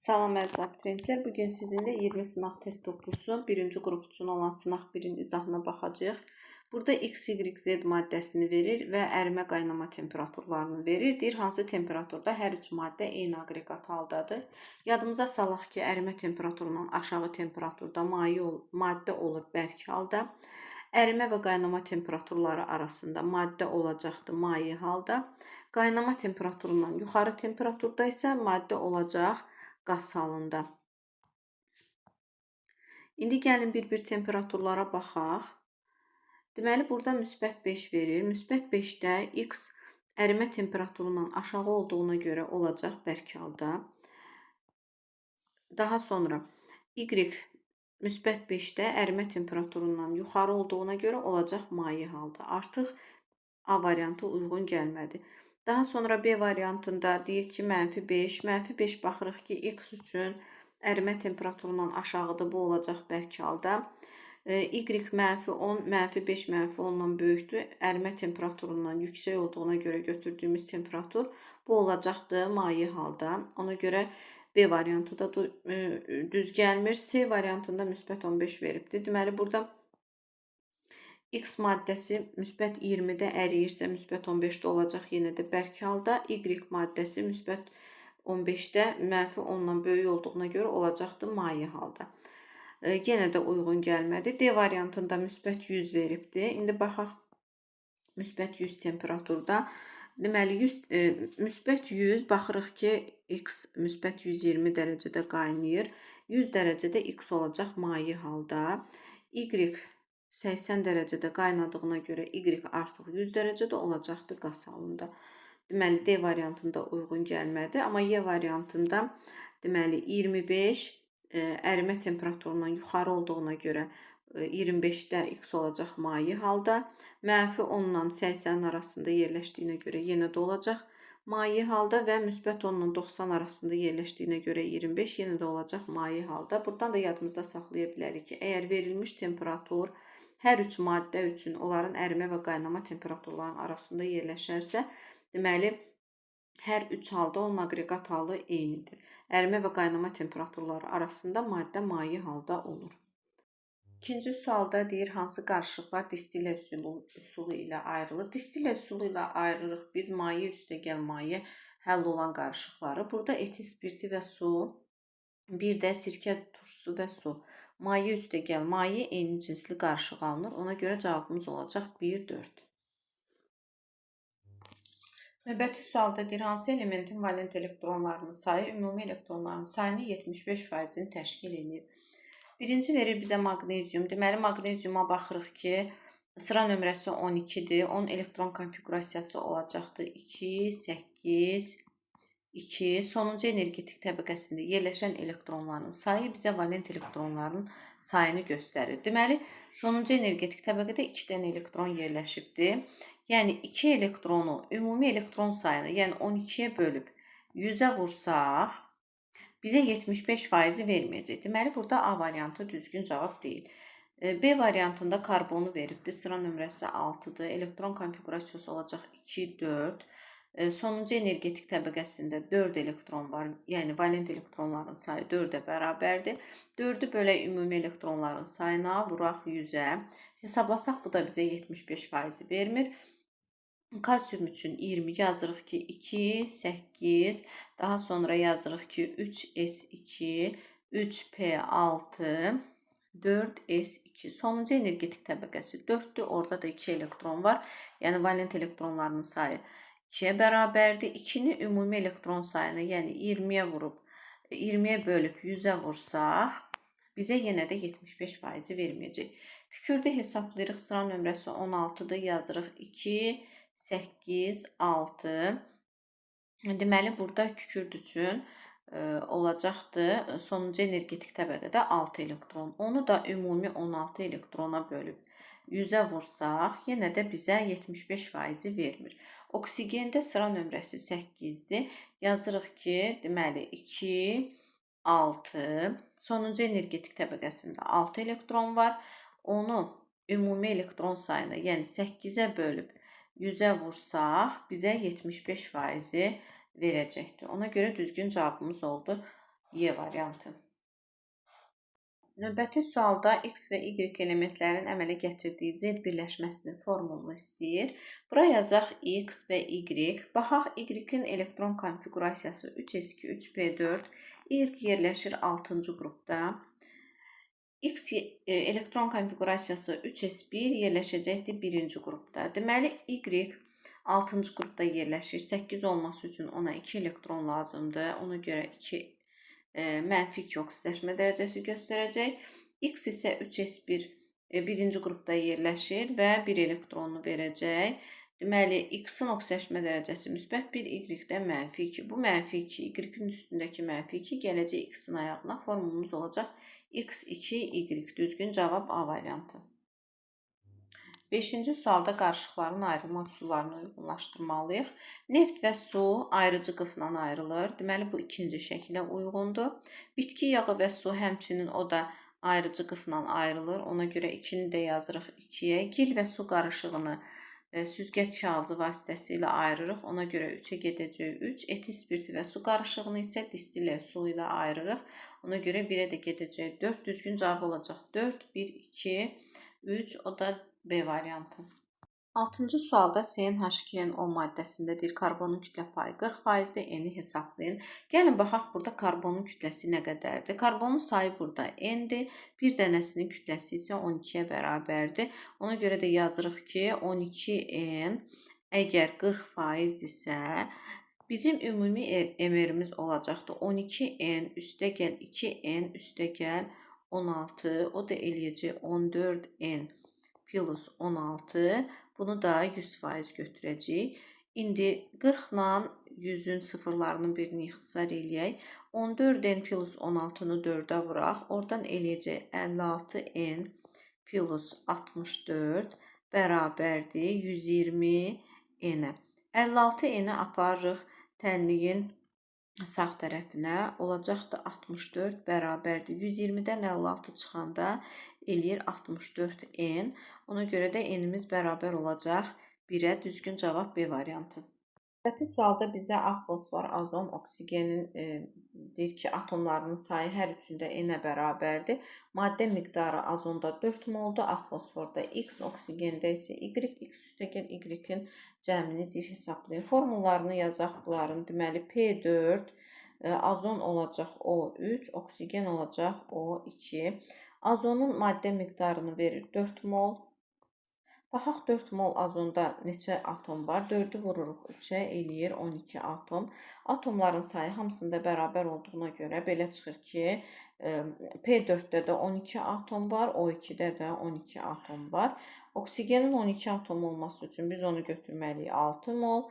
Salam əziz abituriyentlər. Bugün sizinlə 20 sınaq test toplusu birinci qrup üçün olan sınaq 1-in izahına baxacağıq. Burada X, Y, Z maddəsini verir və ərimə qaynama temperaturlarını verir. Deyir, hansı temperaturda hər üç maddə eyni aqreqat haldadır. Yadımıza salaq ki, ərimə temperaturundan aşağı temperaturda maddə olur bərk halda. Ərimə və qaynama temperaturları arasında maddə olacaqdır maye halda. Qaynama temperaturundan yuxarı temperaturda isə maddə olacaq qaz halında. İndi gəlin bir-bir temperaturlara baxaq. Deməli, burada müsbət 5 verir. Müsbət 5-də X ərimə temperaturundan aşağı olduğuna görə olacaq bərk halda. Daha sonra Y müsbət 5-də ərimə temperaturundan yuxarı olduğuna görə olacaq maye halda. Artıq A variantı uyğun gəlmədi. Daha sonra B variantında deyir ki, -5. -5 baxırıq ki, X üçün ərimə temperaturundan aşağıdır. Bu olacaq bərk halda. Y -10, -5 -10-dan böyükdür. Ərimə temperaturundan yüksək olduğuna görə götürdüyümüz temperatur bu olacaqdır maye halda. Ona görə B variantı da düz gəlmir. C variantında müsbət 15 veribdir. Deməli, burada X maddəsi müsbət 20-də əriyirsə, müsbət 15-də olacaq yenə də bərk halda. Y maddəsi müsbət 15-də -10-dan böyük olduğuna görə olacaqdır maye halda. Yenə də uyğun gəlmədi. D variantında müsbət 100 veribdir. İndi baxaq müsbət 100 temperaturda. Deməli, müsbət 100 baxırıq ki, X müsbət 120 dərəcədə qaynayır. 100 dərəcədə X olacaq maye halda. Y 80 dərəcədə qaynadığına görə Y artıq 100 dərəcədə olacaqdır qaz halında. Deməli, D variantında uyğun gəlmədi. Amma Y variantında deməli 25 ərimə temperaturundan yuxarı olduğuna görə 25-də X olacaq maye halda. -10-dan 80 arasında yerləşdiyinə görə yenə də olacaq maye halda və müsbət 10-dan 90 arasında yerləşdiyinə görə 25 yenə də olacaq maye halda. Buradan da yadımızda saxlaya bilərik ki, əgər verilmiş temperatur hər üç maddə üçün onların ərimə və qaynama temperaturlarının arasında yerləşərsə, deməli, hər üç halda onun aqreqat halı eynidir. Ərimə və qaynama temperaturları arasında maddə maye halda olur. İkinci sualda deyir, hansı qarışıqlar distillə üsulu ilə ayrılır? Distillə üsulu ilə ayırırıq biz maye üstəgəl maye həll olan qarışıqları. Burada etil spirti və su, bir də sirkə turşusu və su. Maye üstəgəl maye eyni cinsli qarışıq alınır. Ona görə cavabımız olacaq 1, 4. Növbəti sualda deyir, hansı elementin valent elektronlarının sayı ümumi elektronların sayını 75%-ni təşkil edir? Birinci verir bizə maqnezium. Deməli, maqneziuma baxırıq ki, sıra nömrəsi 12-dir. 10 elektron konfigurasiyası olacaqdır. 2, 8, 2. Sonuncu energetik təbəqəsində yerləşən elektronların sayı bizə valent elektronların sayını göstərir. Deməli, sonuncu energetik təbəqədə 2 dənə elektron yerləşibdir. Yəni, 2 elektronu ümumi elektron sayını, yəni 12-yə bölüb 100-ə vursaq, bizə 75% verməyəcək. Deməli, burada A variantı düzgün cavab deyil. B variantında karbonu veribdir. Sıra nömrəsi 6-dır. Elektron konfigurasiyası olacaq 2, 4. Sonuncu energetik təbəqəsində 4 elektron var. Yəni, valent elektronların sayı 4-ə bərabərdir. 4-ü bölək ümumi elektronların sayına, vuraq 100-ə. Hesablasaq, bu da bizə 75% vermir. Kalsium üçün 20 yazırıq ki, 2, 8, daha sonra yazırıq ki, 3S2, 3P6, 4S2. Sonuncu energetik təbəqəsi 4-dür. Orada da 2 elektron var. Yəni, valent elektronlarının sayı 2-yə bərabərdir. 2-ni ümumi elektron sayını, yəni 20-yə vurub, 20-yə bölüb 100-ə vursaq, bizə yenə də 75% verməyəcək. Kükürdü hesablayırıq. Sıra nömrəsi 16-dır. Yazırıq 2, 8, 6. Deməli, burada kükürd üçün olacaqdır. Sonuncu energetik təbəqədə 6 elektron. Onu da ümumi 16 elektrona bölüb 100-ə vursaq, yenə də bizə 75% vermir. Oksigende sıra nömrəsi 8-dir. Yazırıq ki, deməli, 2, 6. Sonuncu energetik təbəqəsində 6 elektron var. Onu ümumi elektron sayına, yəni 8-ə bölüb 100-ə vursaq, bizə 75% verəcəkdir. Ona görə düzgün cavabımız oldu Y variantı. Növbəti sualda X və Y elementlərin əmələ gətirdiyi Z birləşməsinin formulunu istəyir. Bura yazaq X və Y. Baxaq Y-in elektron konfigurasiyası 3s2, 3p4. Y yerləşir 6-cı qrupda. X elektron konfigurasiyası 3s1 yerləşəcəkdir 1-ci qrupda. Deməli, Y 6-cı qrupda yerləşir. 8 olması üçün ona 2 elektron lazımdır. Ona görə 2 mənfi 2 oksidləşmə dərəcəsi göstərəcək. X isə 3s1 birinci qrupda yerləşir və 1 elektronunu verəcək. Deməli, X-in oksidləşmə dərəcəsi müsbət 1, Y-də mənfi 2. Bu mənfi 2, Y-in üstündəki mənfi 2 gələcək X-in ayağına. Formulumuz olacaq X2, Y. Düzgün cavab A variantı. 5-ci sualda qarışıqların ayrılma üsullarını uyğunlaşdırmalıyıq. Neft və su ayrıcı qıfla ayrılır. Deməli, bu ikinci şəklə uyğundur. Bitki yağı və su həmçinin o da ayrıcı qıfla ayrılır. Ona görə 2-ni də yazırıq 2-yə. Gil və su qarışığını süzgəc kağızı vasitəsilə ayırırıq. Ona görə 3-ə gedəcək 3. Etil spirti və su qarışığını isə distillə su ilə ayırırıq. Ona görə 1-ə də gedəcək 4. Düzgün cavab olacaq 4, 1, 2, 3. O da B variantı. 6-cı sualda CnH2n10 maddəsindədir. Karbonun kütlə payı 40%-dir. N-i hesablayın. Gəlin baxaq burada karbonun kütləsi nə qədərdir? Karbonun sayı burada N-dir. Bir dənəsinin kütləsi isə 12-yə bərabərdir. Ona görə də yazırıq ki, 12N əgər 40%-dirsə, bizim ümumi emerimiz olacaqdır 12N üstəgəl 2N üstəgəl 16. O da eləyəcək 14N plus 16. Bunu da 100% götürəcəyik. İndi 40 ilə 100-ün sıfırlarının birini ixtisar eləyək. 14N plus 16-nı 4-ə vuraq. Oradan eləyəcək 56N plus 64 bərabərdir 120N-ə. 56N-i aparırıq tənliyin sağ tərəfinə. Olacaqdır 64 bərabərdir. 120-dən 56 çıxanda eləyir 64N. Ona görə də N-imiz bərabər olacaq 1-ə. Düzgün cavab B variantı. Növbəti sualda bizə ağ fosfor, azon, oksigenin deyir ki, atomlarının sayı hər üçündə N-ə bərabərdir. Maddə miqdarı azonda 4 moldur, ağ fosforda X, oksigində isə Y, X üstəgəl Y-in cəmini deyir hesablayın. Formullarını yazaq bunların. Deməli, P4, azon olacaq O3, oksigen olacaq O2. Azonun maddə miqdarını verir 4 mol. Baxaq 4 mol azonda neçə atom var? 4-ü vururuq 3-ə, eləyir 12 atom. Atomların sayı hamısında bərabər olduğuna görə belə çıxır ki, P4-də də 12 atom var, O2-də də 12 atom var. Oksigenin 12 atom olması üçün biz onu götürməliyik 6 mol.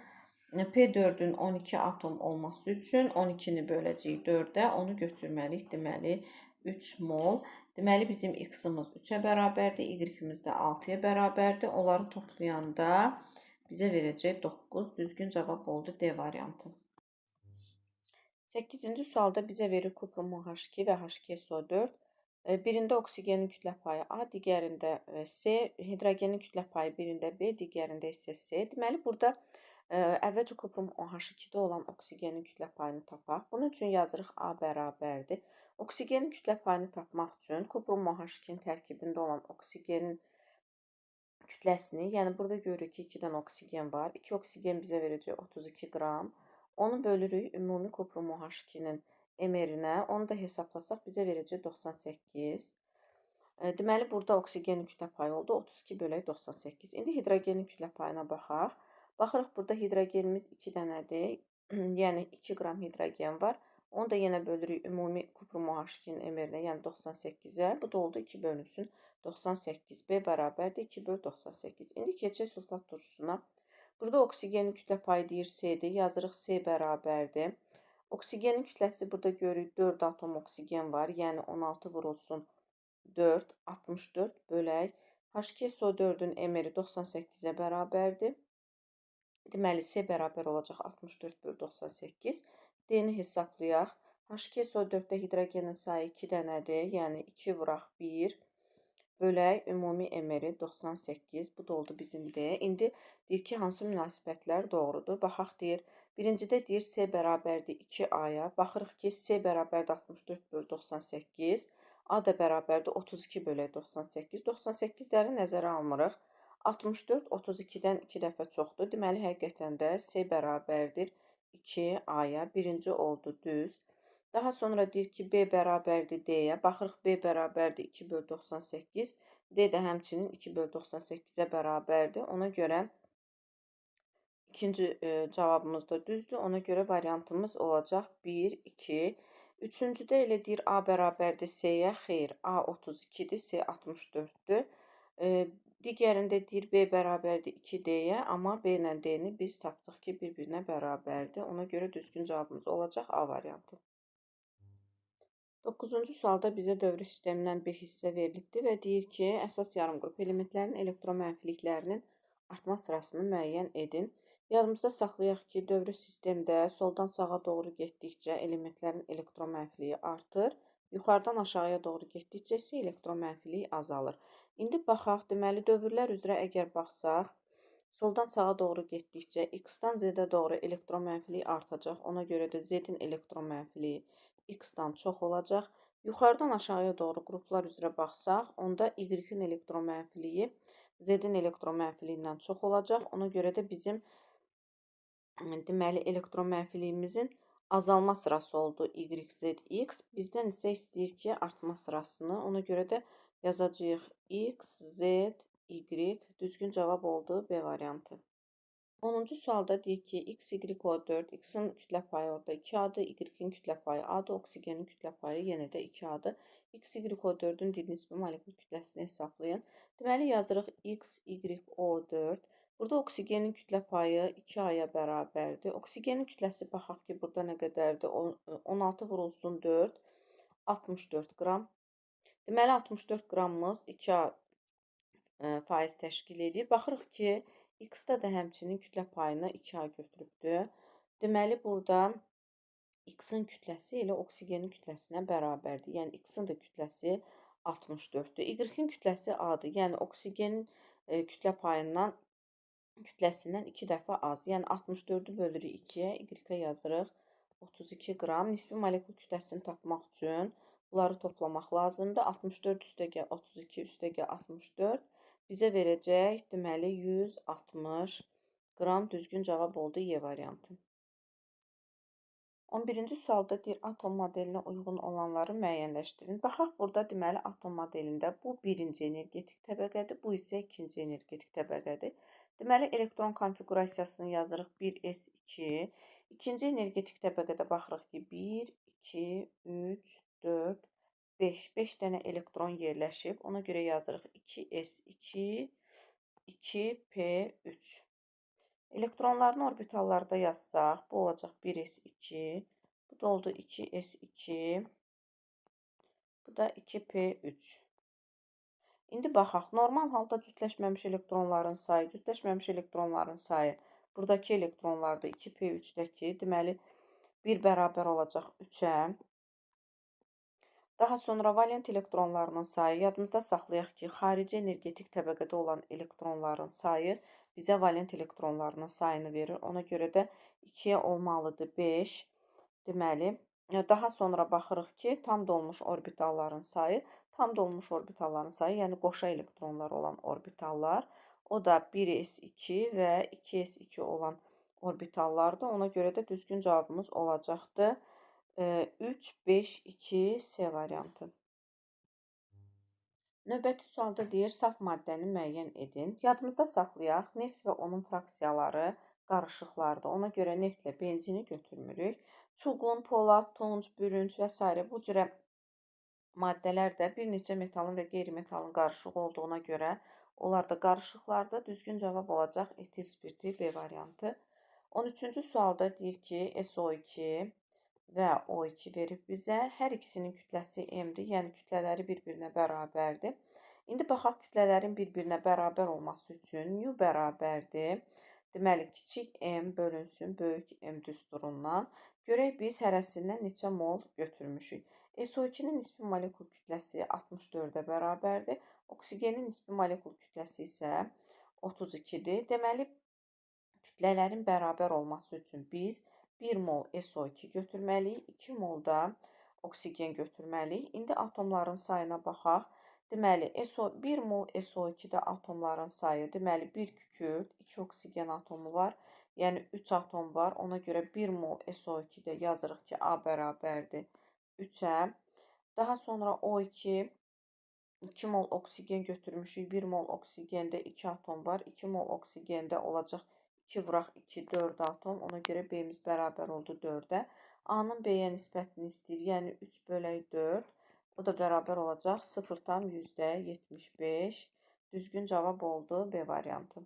P4-ün 12 atom olması üçün 12-ni böləcəyik 4-ə, onu götürməliyik, deməli 3 mol. Deməli, bizim X-imiz 3-ə bərabərdir, Y-imiz də 6-ya bərabərdir. Onları toplayanda bizə verəcək 9. Düzgün cavab oldu D variantı. 8-ci sualda bizə verir kuprum H2 və H2SO4. Birində oksigenin kütlə payı A, digərində C, hidrogenin kütlə payı birində B, digərində isə C. Deməli, burada əvvəlcə kuprum OH2-də olan oksigenin kütlə payını tapaq. Bunun üçün yazırıq A bərabərdir. Oksigenin kütlə payını tapmaq üçün kuprum OH2-nin tərkibində olan oksigenin kütləsini, yəni burada görürük ki, 2 dənə oksigen var. 2 oksigen bizə verəcək 32 qram. Onu bölürük ümumi kuprum OH2-nin emerinə. Onu da hesablasaq bizə verəcək 98. Deməli, burada oksigenin kütlə payı oldu 32 bölək 98. İndi hidrogenin kütlə payına baxaq. Baxırıq, burada hidrogenimiz 2 dənədir. Yəni 2 qram hidrogen var. Onu da yenə bölürük ümumi kuprum OH2-nin emerinə, yəni 98-ə. Bu da oldu 2 bölünsün 98. B bərabərdir 2 böl 98. İndi keçək sulfat turşusuna. Burada oksigenin kütlə payı deyir C-dir. Yazırıq C bərabərdir. Oksigenin kütləsi burada görürük 4 atom oksigen var. Yəni 16 vurulsun 4, 64 bölək. H2SO4-ün emeri 98-ə bərabərdir. Deməli, C bərabər olacaq 64 böl 98. D-ni hesablayaq. H2SO4-də hidrogenin sayı 2 dənədir. Yəni 2 vuraq 1 bölək ümumi emeri 98. Bu da oldu bizim D. İndi deyir ki, hansı münasibətlər doğrudur? Baxaq deyir, Birincidə deyir C bərabərdir 2A-ya. Baxırıq ki, C bərabərdir 64/98. A da bərabərdir 32 bölək 98. 98-ləri nəzərə almırıq. 64 32-dən 2 dəfə çoxdur. Deməli, həqiqətən də C bərabərdir 2A-ya. Birinci oldu düz. Daha sonra deyir ki, B bərabərdir D-yə. Baxırıq, B bərabərdir 2/98. D də həmçinin 2/98-ə bərabərdir. Ona görə İkinci cavabımız da düzdür. Ona görə variantımız olacaq 1, 2. Üçüncüdə elə deyir A bərabərdir C-yə. Xeyr, A 32-dir, C 64-dür. Digərində deyir B bərabərdir 2D-yə, amma B ilə D-ni biz tapdıq ki, bir-birinə bərabərdir. Ona görə düzgün cavabımız olacaq A variantı. 9-cu sualda bizə dövrü sistemindən bir hissə verilibdir və deyir ki, əsas yarımqrup elementlərin elektromənfiliklərinin artma sırasını müəyyən edin. Yadımızda saxlayaq ki, dövrü sistemdə soldan sağa doğru getdikcə elementlərin elektromənfiliyi artır, yuxarıdan aşağıya doğru getdikcə isə elektromənfilik azalır. İndi baxaq, deməli dövrlər üzrə əgər baxsaq, soldan sağa doğru getdikcə X-dan Z-ə doğru elektromənfilik artacaq. Ona görə də Z-in elektromənfiliyi X-dan çox olacaq. Yuxarıdan aşağıya doğru qruplar üzrə baxsaq, onda Y-in elektromənfiliyi Z-in elektromənfiliyindən çox olacaq. Ona görə də bizim deməli elektromənfiliyimizin azalma sırası oldu Y, Z, X. Bizdən isə istəyir ki, artma sırasını. Ona görə də yazacağıq X, Z, Y. Düzgün cavab oldu B variantı. 10-cu sualda deyir ki, X, Y, O4, X-in kütlə payı orada 2A-dır, Y-in kütlə payı A-dır, oksigenin kütlə payı yenə də 2A-dır. X, Y, O4-ün nisbi molekul kütləsini hesablayın. Deməli, yazırıq X, Y, O4. Burada oksigenin kütlə payı 2A-ya bərabərdir. Oksigenin kütləsi baxaq ki, burada nə qədərdir? 16 vurulsun 4, 64 qram. Deməli, 64 qramımız 2A faiz təşkil edir. Baxırıq ki, X-da da həmçinin kütlə payını 2A götürübdür. Deməli, burada X-in kütləsi ilə oksigenin kütləsinə bərabərdir. Yəni, X-in də kütləsi 64-dür. Y-in kütləsi A-dır. Yəni, oksigenin kütlə payından kütləsindən 2 dəfə az. Yəni, 64-ü bölürük 2-yə, Y-ə yazırıq 32 qram. Nisbi molekul kütləsini tapmaq üçün bunları toplamaq lazımdır. 64 üstəgəl 32 üstəgəl 64 bizə verəcək, deməli, 160 qram. Düzgün cavab oldu Y variantı. 11-ci sualda deyir, atom modelinə uyğun olanları müəyyənləşdirin. Baxaq, burada deməli, atom modelində bu birinci energetik təbəqədir, bu isə ikinci energetik təbəqədir. Deməli, elektron konfigurasiyasını yazırıq 1s2. İkinci energetik təbəqədə baxırıq ki, 1, 2, 3, 4, 5. 5 dənə elektron yerləşib. Ona görə yazırıq 2s2, 2p3. Elektronların orbitallarda yazsaq, bu olacaq 1s2, bu da oldu 2s2, bu da 2p3. İndi baxaq, normal halda cütləşməmiş elektronların sayı, cütləşməmiş elektronların sayı, buradakı elektronlarda 2p3-dəki, deməli, 1 bərabər olacaq 3-ə. Daha sonra valent elektronlarının sayı, yadımızda saxlayaq ki, xarici energetik təbəqədə olan elektronların sayı bizə valent elektronlarının sayını verir. Ona görə də 2-yə olmalıdır 5. Deməli, daha sonra baxırıq ki, tam dolmuş orbitalların sayı, tam dolmuş orbitalların sayı, yəni qoşa elektronlar olan orbitallar, o da 1s2 və 2s2 olan orbitallardır. Ona görə də düzgün cavabımız olacaqdır 3, 5, 2, C variantı. Növbəti sualda deyir, saf maddəni müəyyən edin. Yadımızda saxlayaq, neft və onun fraksiyaları qarışıqlardır. Ona görə neftlə benzini götürmürük. Çuğun, polad, tunc, bürünc və s. bu cürə maddələr də bir neçə metalın və qeyri-metalın qarışığı olduğuna görə onlar da qarışıqlardır. Düzgün cavab olacaq etil spirti B variantı. 13-cü sualda deyir ki, SO2 və O2 verib bizə. Hər ikisinin kütləsi M-dir, yəni kütlələri bir-birinə bərabərdir. İndi baxaq kütlələrin bir-birinə bərabər olması üçün U bərabərdir. Deməli, kiçik M bölünsün böyük M düsturundan. Görək biz hərəsindən neçə mol götürmüşük. SO2-nin nisbi molekul kütləsi 64-ə bərabərdir. Oksigenin nisbi molekul kütləsi isə 32-dir. Deməli, kütlələrin bərabər olması üçün biz 1 mol SO2 götürməliyik, 2 mol da oksigen götürməliyik. İndi atomların sayına baxaq. Deməli, 1 mol SO2-də atomların sayı, deməli, 1 kükürt, 2 oksigen atomu var. Yəni, 3 atom var. Ona görə 1 mol SO2-də yazırıq ki, A bərabərdir 3-ə. Daha sonra O2, 2 mol oksigen götürmüşük. 1 mol oksigendə 2 atom var. 2 mol oksigendə olacaq 2 vuraq 2, 4 atom. Ona görə B-miz bərabər oldu 4-ə. A-nın B-yə nisbətini istəyir. Yəni 3 bölək 4. O da bərabər olacaq 0,75. Düzgün cavab oldu B variantı.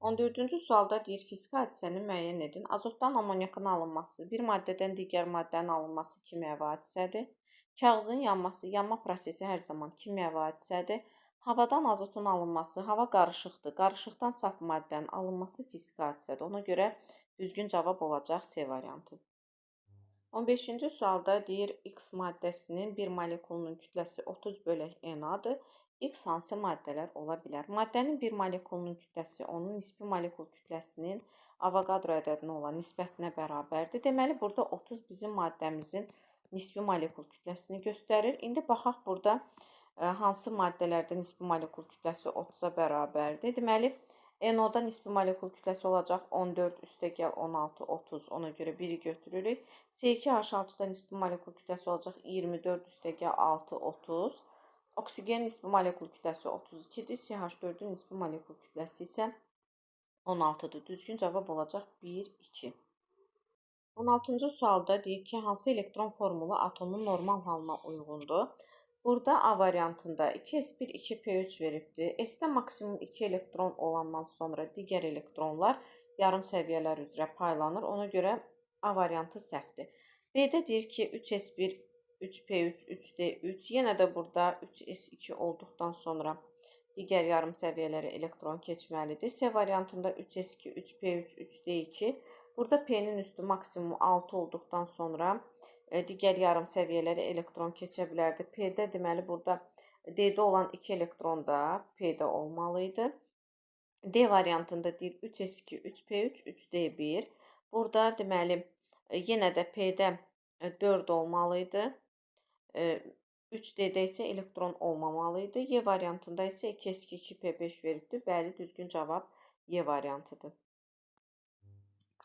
14-cü sualda deyir, fiziki hadisəni müəyyən edin. Azotdan amonyakın alınması, bir maddədən digər maddənin alınması kimyəvi hadisədir. Kağızın yanması, yanma prosesi hər zaman kimyəvi hadisədir. Havadan azotun alınması, hava qarışıqdır. Qarışıqdan saf maddənin alınması fiziki hadisədir. Ona görə düzgün cavab olacaq C variantı. 15-ci sualda deyir, X maddəsinin bir molekulunun kütləsi 30 bölək NA-dır. X hansı maddələr ola bilər? Maddənin bir molekulunun kütləsi onun nisbi molekul kütləsinin Avogadro ədədinə olan nisbətinə bərabərdir. Deməli, burada 30 bizim maddəmizin nisbi molekul kütləsini göstərir. İndi baxaq burada hansı maddələrdə nisbi molekul kütləsi 30-a bərabərdir. Deməli, NO-da nisbi molekul kütləsi olacaq 14 üstəgəl 16, 30. Ona görə 1-i götürürük. C2H6-da nisbi molekul kütləsi olacaq 24 üstəgəl 6, 30. Oksigen nisbi molekul kütləsi 32-dir. CH4-ün nisbi molekul kütləsi isə 16-dır. Düzgün cavab olacaq 1, 2. 16-cı sualda deyir ki, hansı elektron formulu atomun normal halına uyğundur? Burada A variantında 2s1, 2p3 veribdir. S-də maksimum 2 elektron olandan sonra digər elektronlar yarım səviyyələr üzrə paylanır. Ona görə A variantı səhvdir. B-də deyir ki, 3s1, 3p3, 3d3. Yenə də burada 3s2 olduqdan sonra digər yarım səviyyələrə elektron keçməlidir. C variantında 3s2, 3p3, 3d2. Burada P-nin üstü maksimum 6 olduqdan sonra digər yarım səviyyələrə elektron keçə bilərdi. P-də deməli burada D-də olan 2 elektron da P-də olmalıydı. D variantında deyir 3s2, 3p3, 3d1. Burada deməli yenə də P-də 4 olmalıydı. 3D-də isə elektron olmamalıydı. Y variantında isə 2s2, 2p5 veribdir. Bəli, düzgün cavab Y variantıdır.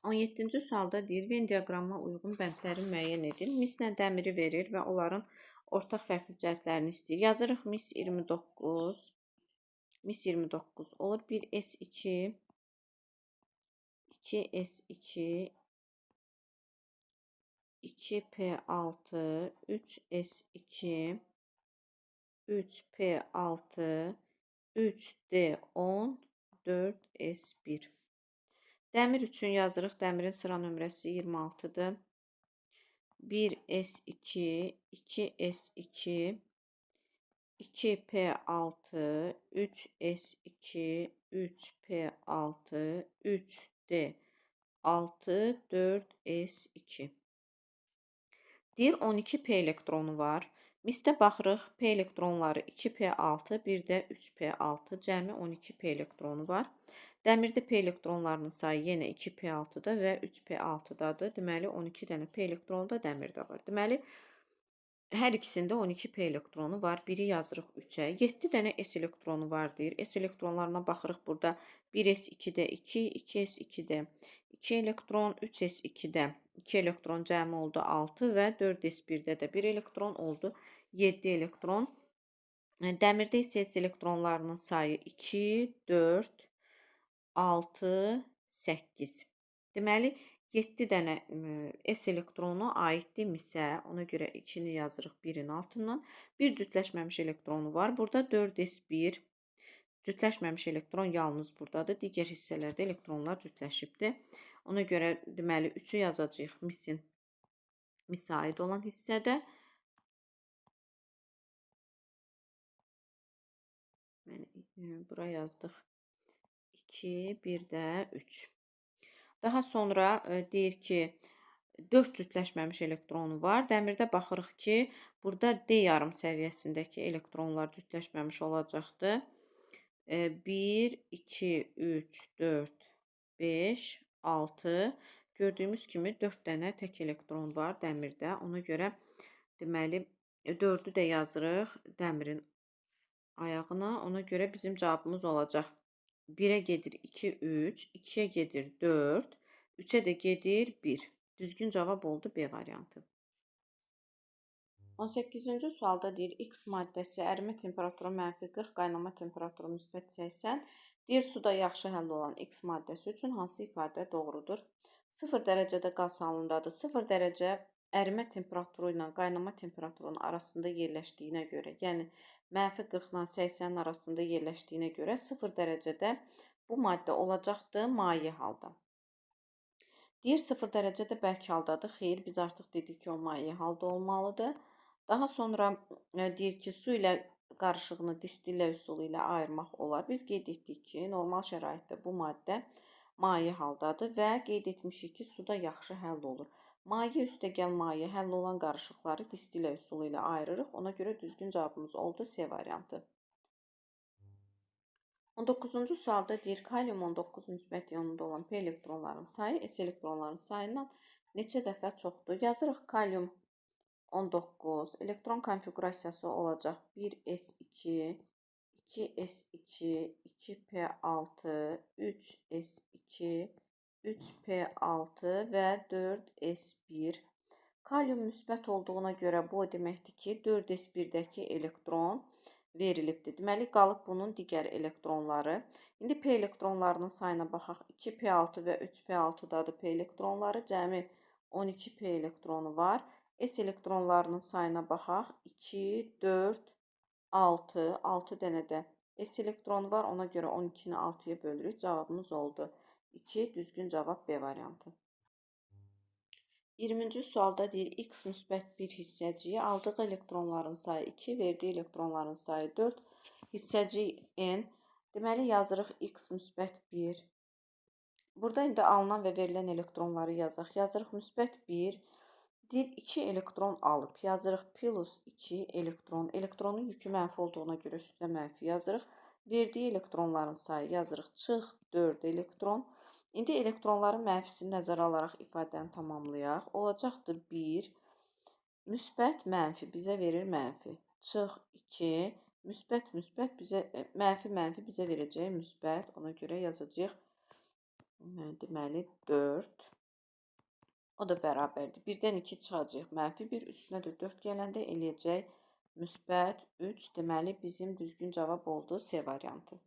17-ci sualda deyir, Venn diaqramına uyğun bəndləri müəyyən edin. Mislə dəmiri verir və onların ortaq fərqli cəhətlərini istəyir. Yazırıq mis 29. Mis 29 olur. 1s2, 2s2, 2p6, 3s2, 3p6, 3d10, 4s1. Dəmir üçün yazırıq. Dəmirin sıra nömrəsi 26-dır. 1s2, 2s2, 2p6, 3s2, 3p6, 3d6, 4s2. Deyir, 12p elektronu var. Misdə baxırıq, p elektronları 2p6, bir də 3p6, cəmi 12p elektronu var. Dəmirdə p elektronlarının sayı yenə 2p6-da və 3p6-dadır. Deməli, 12 dənə p elektronu da dəmirdə var. Deməli, hər ikisində 12p elektronu var. Biri yazırıq 3-ə. 7 dənə s elektronu var deyir. S elektronlarına baxırıq burada. 1s2-də 2, 2s2-də 2 elektron, 3s2-də 2 elektron cəmi oldu 6 və 4s1-də də 1 elektron oldu 7 elektron. Dəmirdə isə s elektronlarının sayı 2, 4, 6, 8. Deməli, 7 dənə S elektronu aiddir misə. Ona görə 2-ni yazırıq 1-in altından. Bir cütləşməmiş elektronu var. Burada 4s1. Cütləşməmiş elektron yalnız buradadır. Digər hissələrdə elektronlar cütləşibdir. Ona görə deməli 3-ü yazacağıq misə aid olan hissədə. Bura yazdıq 2, bir də 3. Daha sonra deyir ki, 4 cütləşməmiş elektronu var. Dəmirdə baxırıq ki, burada D yarım səviyyəsindəki elektronlar cütləşməmiş olacaqdır. 1, 2, 3, 4, 5, 6. Gördüyümüz kimi 4 dənə tək elektron var dəmirdə. Ona görə deməli 4-ü də yazırıq dəmirin ayağına. Ona görə bizim cavabımız olacaq. 1-ə gedir 2, 3, 2-yə gedir 4, 3-ə də gedir 1. Düzgün cavab oldu B variantı. 18-ci sualda deyir, X maddəsi ərimə temperaturu -40, qaynama temperaturu -80. Deyir, suda yaxşı həll olan X maddəsi üçün hansı ifadə doğrudur? 0 dərəcədə qaz halındadır. 0 dərəcə ərimə temperaturu ilə qaynama temperaturunun arasında yerləşdiyinə görə, yəni -40 ilə 80-in arasında yerləşdiyinə görə 0 dərəcədə bu maddə olacaqdır maye halda. Deyir, 0 dərəcədə bərk haldadır. Xeyr, biz artıq dedik ki, o maye halda olmalıdır. Daha sonra deyir ki, su ilə qarışığını distillə üsulu ilə ayırmaq olar. Biz qeyd etdik ki, normal şəraitdə bu maddə maye haldadır və qeyd etmişik ki, suda yaxşı həll olur. Maye üstəgəl maye həll olan qarışıqları distillə üsulu ilə ayırırıq. Ona görə düzgün cavabımız oldu C variantı. 19-cu sualda deyir, kalium 19 müsbət ionunda olan P elektronların sayı S elektronların sayından neçə dəfə çoxdur? Yazırıq kalium 19, elektron konfigurasiyası olacaq 1s2, 2s2, 2p6, 3s2, 3p6 və 4s1. Kalium müsbət olduğuna görə bu o deməkdir ki, 4s1-dəki elektron verilibdir. Deməli, qalıb bunun digər elektronları. İndi P elektronlarının sayına baxaq. 2p6 və 3p6-dadır P elektronları. Cəmi 12p elektronu var. S elektronlarının sayına baxaq. 2, 4, 6. 6 dənə də S elektronu var. Ona görə 12-ni 6-ya bölürük. Cavabımız oldu 2. Düzgün cavab B variantı. 20-ci sualda deyir, X müsbət bir hissəciyi aldığı elektronların sayı 2, verdiyi elektronların sayı 4, hissəciyi N. Deməli, yazırıq X müsbət 1. Burada indi alınan və verilən elektronları yazaq. Yazırıq müsbət 1. Deyir, 2 elektron alıb. Yazırıq plus 2 elektron. Elektronun yükü mənfi olduğuna görə üstünə mənfi yazırıq. Verdiyi elektronların sayı yazırıq. Çıx 4 elektron. İndi elektronların mənfisini nəzərə alaraq ifadəni tamamlayaq. Olacaqdır 1, müsbət mənfi bizə verir mənfi. Çıx 2, müsbət müsbət bizə, mənfi bizə verəcək müsbət. Ona görə yazacağıq deməli 4. O da bərabərdir. 1-dən 2 çıxacaq mənfi 1, üstünə də 4 gələndə eləyəcək müsbət 3. Deməli, bizim düzgün cavab oldu C variantı.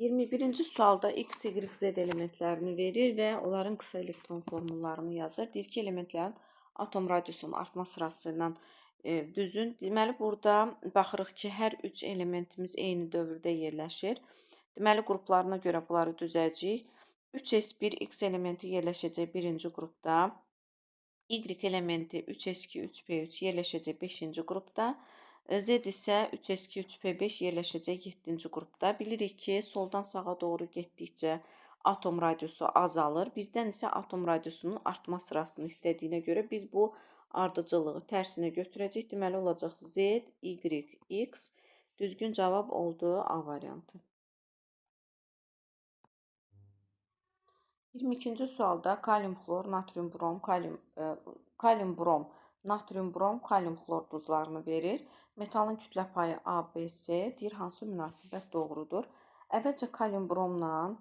21-ci sualda X, Y, Z elementlərini verir və onların qısa elektron formullarını yazır. Deyir ki, elementlərin atom radiusunun artma sırası ilə düzün. Deməli, burada baxırıq ki, hər 3 elementimiz eyni dövrdə yerləşir. Deməli, qruplarına görə bunları düzəcəyik. 3s1 X elementi yerləşəcək birinci qrupda. Y elementi 3s2, 3p3 yerləşəcək 5-ci qrupda. Z isə 3s2, 3p5 yerləşəcək 7-ci qrupda. Bilirik ki, soldan sağa doğru getdikcə atom radiusu azalır. Bizdən isə atom radiusunun artma sırasını istədiyinə görə biz bu ardıcılığı tərsinə götürəcək. Deməli, olacaq Z, Y, X. Düzgün cavab oldu A variantı. 22-ci sualda kalium xlor, natrium brom, kalium brom, natrium brom, kalium xlor duzlarını verir. Metalın kütlə payı A, B, C. Deyir, hansı münasibət doğrudur? Əvvəlcə kalium bromla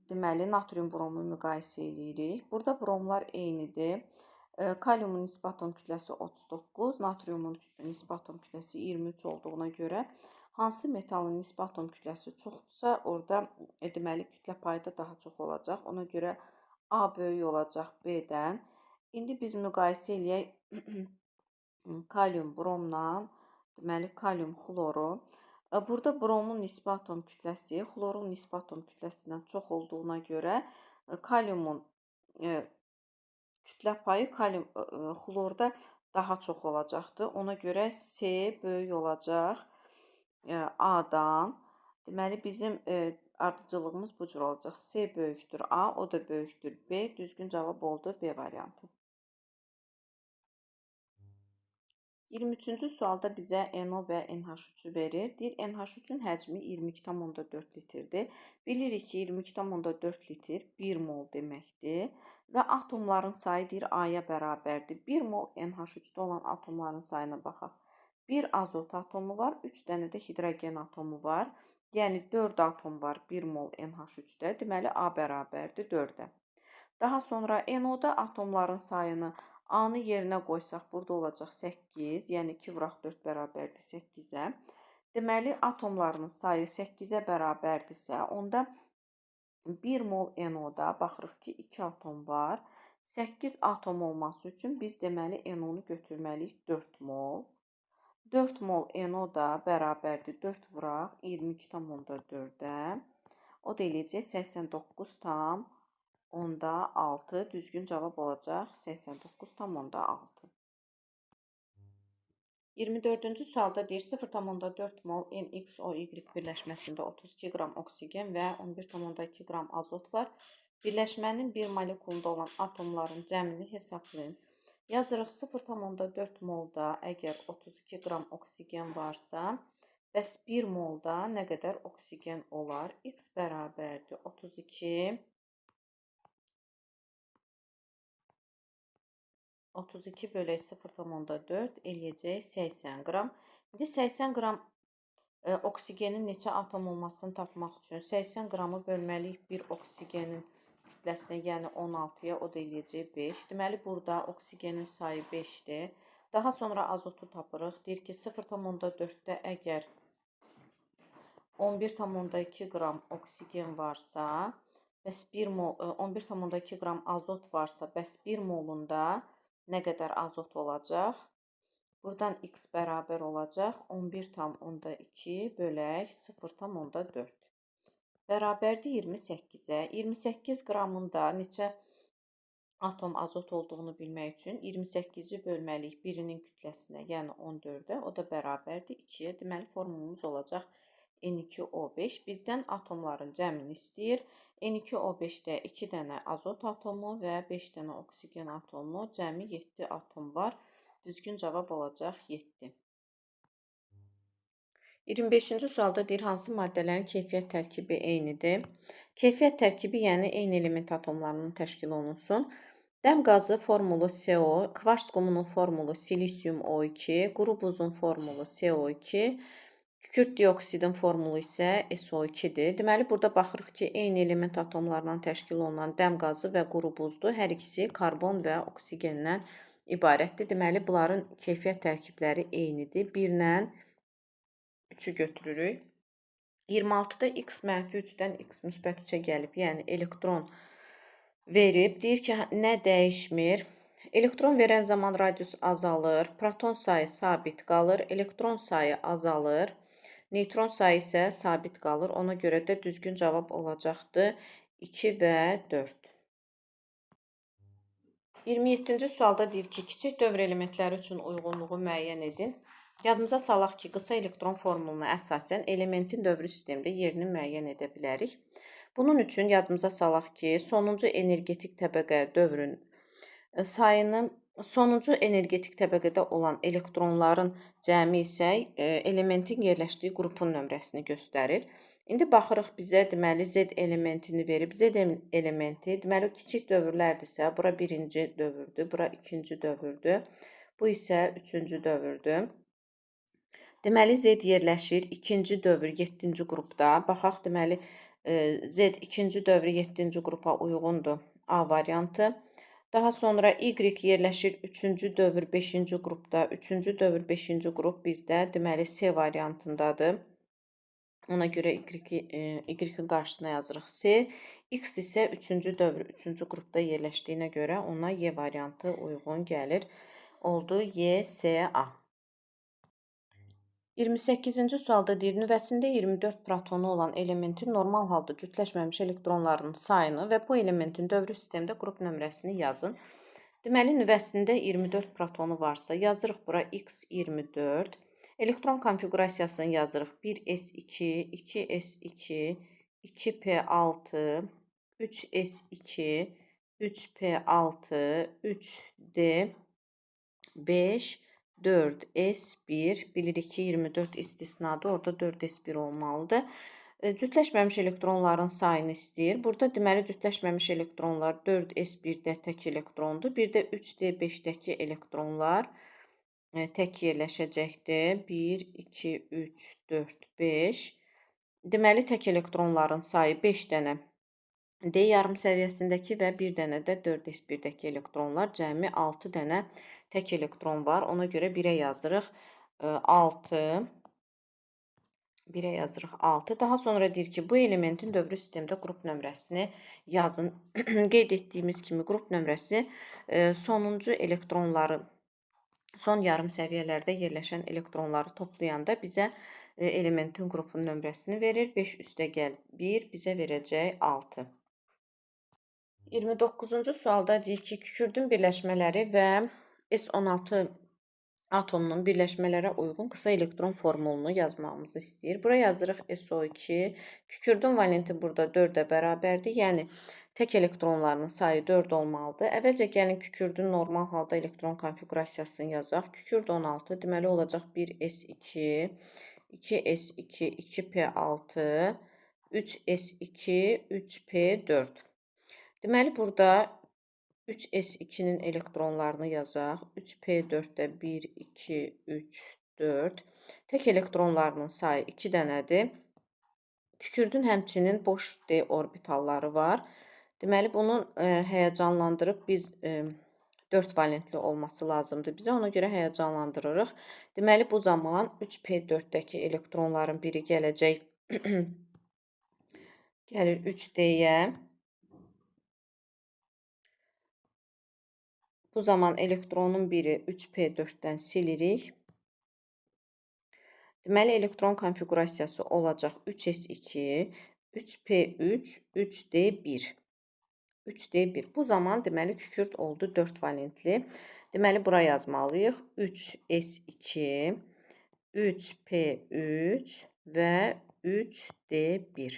deməli, natrium bromu müqayisə edirik. Burada bromlar eynidir. Kaliumun nisbi atom kütləsi 39, natriumun nisbi atom kütləsi 23 olduğuna görə hansı metalın nisbi atom kütləsi çoxdursa, orada deməli, kütlə payı da daha çox olacaq. Ona görə A böyük olacaq B-dən. İndi biz müqayisə eləyək kalium bromla, deməli, kalium xloru. Burada bromun nisbi atom kütləsi xlorun nisbi atom kütləsindən çox olduğuna görə kaliumun kütlə payı xlorda daha çox olacaqdır. Ona görə C böyük olacaq A-dan. Deməli, bizim ardıcılığımız bu cür olacaq. C böyükdür A, o da böyükdür B. Düzgün cavab oldu B variantı. 23-cü sualda bizə NO və NH3-ü verir. Deyir, NH3-ün həcmi 22,4 litrdir. Bilirik ki, 22,4 litr 1 mol deməkdir. Və atomların sayı deyir, A-ya bərabərdir. 1 mol NH3-də olan atomların sayına baxaq. 1 azot atomu var, 3 dənə də hidrogen atomu var. Yəni, 4 atom var 1 mol NH3-də. Deməli, A bərabərdir 4-ə. Daha sonra NO-da atomların sayını A-nı yerinə qoysaq, burada olacaq 8, yəni 2 vuraq 4 bərabərdir 8-ə. Deməli, atomların sayı 8-ə bərabərdirsə, onda 1 mol NO-da baxırıq ki, 2 atom var. 8 atom olması üçün biz deməli NO-nu götürməliyik 4 mol. 4 mol NO da bərabərdir 4 vuraq 22,4-ə. O da eləyəcək 89,6. Düzgün cavab olacaq 89,6. 24-cü sualda deyir 0,4 mol NXOY birləşməsində 32 qram oksigen və 11,2 qram azot var. Birləşmənin bir molekulunda olan atomların cəmini hesablayın. Yazırıq 0,4 molda əgər 32 qram oksigen varsa, bəs 1 molda nə qədər oksigen olar? X bərabərdir 32 bölək 0,4 eləyəcək 80 qram. İndi 80 qram oksigenin neçə atom olmasını tapmaq üçün 80 qramı bölməliyik bir oksigenin kütləsinə, yəni 16-ya, o da eləyəcək 5. Deməli, burada oksigenin sayı 5-dir. Daha sonra azotu tapırıq. Deyir ki, 0,4-də əgər 11,2 qram oksigen varsa, bəs 11,2 qram azot varsa, bəs 1 molunda nə qədər azot olacaq? Buradan X bərabər olacaq 11,2 bölək 0,4. Bərabərdir 28-ə. 28 qramında neçə atom azot olduğunu bilmək üçün 28-i bölməliyik birinin kütləsinə, yəni 14-ə. O da bərabərdir 2-yə. Deməli, formulumuz olacaq N2O5. Bizdən atomların cəmini istəyir. N2O5-də 2 dənə azot atomu və 5 dənə oksigen atomu, cəmi 7 atom var. Düzgün cavab olacaq 7. 25-ci sualda deyir, hansı maddələrin keyfiyyət tərkibi eynidir? Keyfiyyət tərkibi, yəni eyni element atomlarının təşkil olunsun. Dəm qazı formulu CO, kvarts qumunun formulu silisium O2, quru buzun formulu CO2, kükürt dioksidin formulu isə SO2-dir. Deməli, burada baxırıq ki, eyni element atomlarından təşkil olunan dəm qazı və quru buzdur. Hər ikisi karbon və oksigendən ibarətdir. Deməli, bunların keyfiyyət tərkibləri eynidir. 1-lə 3-ü götürürük. 26-da x mənfi 3-dən x müsbət 3-ə gəlib, yəni elektron verib. Deyir ki, nə dəyişmir? Elektron verən zaman radius azalır, proton sayı sabit qalır, elektron sayı azalır, neytron sayı isə sabit qalır. Ona görə də düzgün cavab olacaqdır 2 və 4. 27-ci sualda deyir ki, kiçik dövr elementləri üçün uyğunluğu müəyyən edin. Yadımıza salaq ki, qısa elektron formuluna əsasən elementin dövrü sistemdə yerini müəyyən edə bilərik. Bunun üçün yadımıza salaq ki, sonuncu energetik təbəqədə olan elektronların cəmi isə elementin yerləşdiyi qrupun nömrəsini göstərir. İndi baxırıq bizə, deməli, Z elementini verib. Z elementi, deməli, kiçik dövrlərdirsə, bura birinci dövrdür, bura ikinci dövrdür, bu isə üçüncü dövrdür. Deməli, Z yerləşir ikinci dövr 7-ci qrupda. Baxaq, deməli, Z ikinci dövrü 7-ci qrupa uyğundur. A variantı. Daha sonra Y yerləşir 3-cü dövr 5-ci qrupda. 3-cü dövr 5-ci qrup bizdə, deməli, C variantındadır. Ona görə Y-in qarşısına yazırıq C. X isə 3-cü dövr 3-cü qrupda yerləşdiyinə görə ona Y variantı uyğun gəlir. Oldu Y, C, A. 28-ci sualda deyir, nüvəsində 24 protonu olan elementin normal halda cütləşməmiş elektronlarının sayını və bu elementin dövrü sistemdə qrup nömrəsini yazın. Deməli, nüvəsində 24 protonu varsa, yazırıq bura X24. Elektron konfigurasiyasını yazırıq 1s2, 2s2, 2p6, 3s2, 3p6, 3d5, 4s1 bilirik ki 24 istisnadır. Orada 4s1 olmalıdır. Cütləşməmiş elektronların sayını istəyir. Burada deməli cütləşməmiş elektronlar 4s1-də tək elektrondur. Bir də 3d5-dəki elektronlar tək yerləşəcəkdir. 1, 2, 3, 4, 5. Deməli tək elektronların sayı 5 dənə D yarım səviyyəsindəki və bir dənə də 4s1-dəki elektronlar, cəmi 6 dənə tək elektron var. Ona görə 1-ə yazırıq 6. 1-ə yazırıq 6. Daha sonra deyir ki, bu elementin dövrü sistemdə qrup nömrəsini yazın. Qeyd etdiyimiz kimi qrup nömrəsi sonuncu elektronları, son yarım səviyyələrdə yerləşən elektronları toplayanda bizə elementin qrupun nömrəsini verir. 5 üstəgəl 1 bizə verəcək 6. 29-cu sualda deyir ki, kükürdün birləşmələri və S16 atomunun birləşmələrə uyğun qısa elektron formulunu yazmamızı istəyir. Buraya yazırıq SO2. Kükürdün valenti burada 4-ə bərabərdir. Yəni, tək elektronlarının sayı 4 olmalıdır. Əvvəlcə gəlin kükürdün normal halda elektron konfigurasiyasını yazaq. Kükürd 16, deməli olacaq 1s2, 2s2, 2p6, 3s2, 3p4. Deməli, burada 3s2-nin elektronlarını yazaq. 3p4-də 1, 2, 3, 4. Tək elektronlarının sayı 2 dənədir. Kükürdün həmçinin boş D orbitalları var. Deməli, bunu həyəcanlandırıb biz 4 valentli olması lazımdır bizə. Ona görə həyəcanlandırırıq. Deməli, bu zaman 3p4-dəki elektronların biri gələcək. Gəlir 3D-yə. Bu zaman elektronun biri 3p4-dən silirik. Deməli, elektron konfigurasiyası olacaq 3s2, 3p3, 3d1. 3d1. Bu zaman deməli kükürd oldu 4 valentli. Deməli, bura yazmalıyıq. 3s2, 3p3 və 3d1.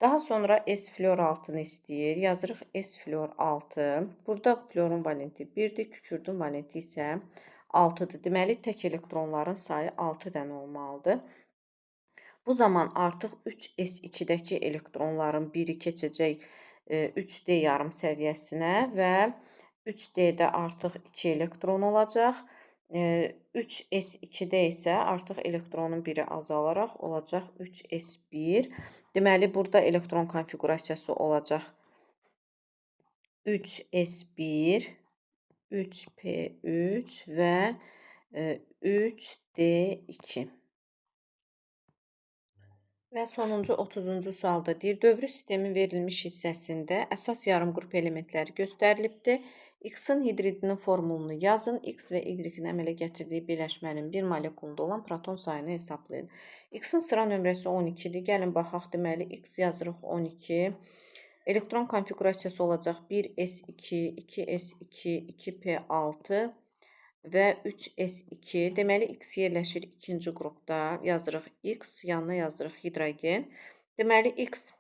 Daha sonra S-flor 6-nı istəyir. Yazırıq S-flor 6. Burada florun valenti 1-dir, kükürdün valenti isə 6-dır. Deməli, tək elektronların sayı 6 dənə olmalıdır. Bu zaman artıq 3s2-dəki elektronların biri keçəcək 3D yarım səviyyəsinə və 3D-də artıq 2 elektron olacaq. 3s2-də isə artıq elektronun biri azalaraq olacaq 3s1. Deməli, burada elektron konfigurasiyası olacaq 3s1, 3p3 və 3d2. Və sonuncu 30-cu sualda deyir, dövrü sistemin verilmiş hissəsində əsas yarım qrup elementləri göstərilibdir. X-in hidridinin formulunu yazın. X və Y-in əmələ gətirdiyi birləşmənin bir molekulunda olan proton sayını hesablayın. X-in sıra nömrəsi 12-dir. Gəlin baxaq, deməli, X yazırıq 12. Elektron konfigurasiyası olacaq 1s2, 2s2, 2p6 və 3s2. Deməli, X yerləşir ikinci qrupda. Yazırıq X, yanına yazırıq hidrogen. Deməli, X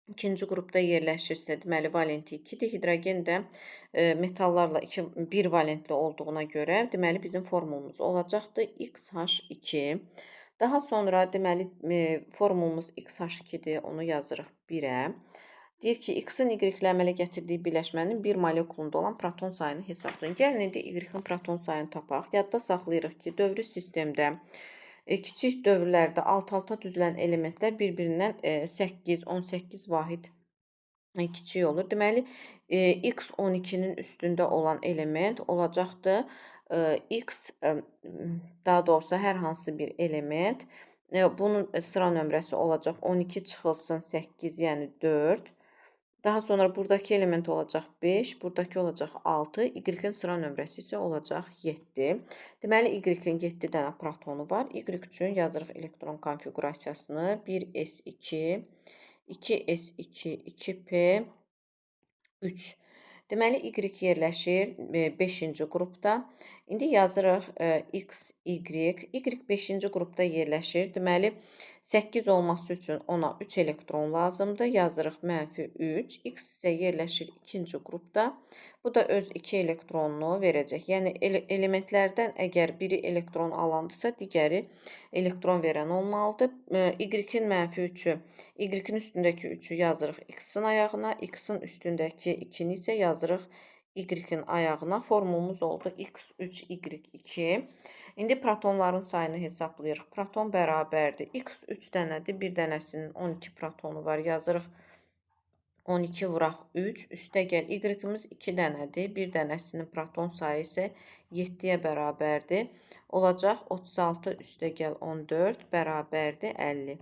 ikinci qrupda yerləşirsə, deməli, valenti 2-dir. Hidrogen də metallarla 1 valentli olduğuna görə, deməli, bizim formulumuz olacaqdır XH2. Daha sonra, deməli, formulumuz XH2-dir. Onu yazırıq 1-ə. Deyir ki, X-in Y-lə əmələ gətirdiyi birləşmənin bir molekulunda olan proton sayını hesablayın. Gəlin, indi Y-in proton sayını tapaq. Yadda saxlayırıq ki, dövrü sistemdə kiçik dövrlərdə alt-alta düzülən elementlər bir-birindən 8, 18 vahid kiçik olur. Deməli, X 12-nin üstündə olan element olacaqdır. X, daha doğrusu hər hansı bir element. Bunun sıra nömrəsi olacaq 12 çıxılsın 8, yəni 4. Daha sonra buradakı element olacaq 5, buradakı olacaq 6, Y-in sıra nömrəsi isə olacaq 7. Deməli, Y-in 7 dənə protonu var. Y üçün yazırıq elektron konfigurasiyasını 1s2, 2s2, 2p3. Deməli, Y yerləşir 5-ci qrupda. İndi yazırıq X, Y. Y 5-ci qrupda yerləşir. Deməli, 8 olması üçün ona 3 elektron lazımdır. Yazırıq -3. X isə yerləşir ikinci qrupda. Bu da öz 2 elektronunu verəcək. Yəni elementlərdən əgər biri elektron alandısa, digəri elektron verən olmalıdır. Y-in -3-ü, Y-in üstündəki 3-ü yazırıq X-in ayağına, X-in üstündəki 2-ni isə yazırıq Y-in ayağına. Formulumuz oldu X3, Y2. İndi protonların sayını hesablayırıq. Proton bərabərdir. X3 dənədir, bir dənəsinin 12 protonu var. Yazırıq 12 vuraq 3, üstəgəl Y-imiz 2 dənədir, bir dənəsinin proton sayı isə 7-yə bərabərdir. Olacaq 36 üstəgəl 14 bərabərdir 50.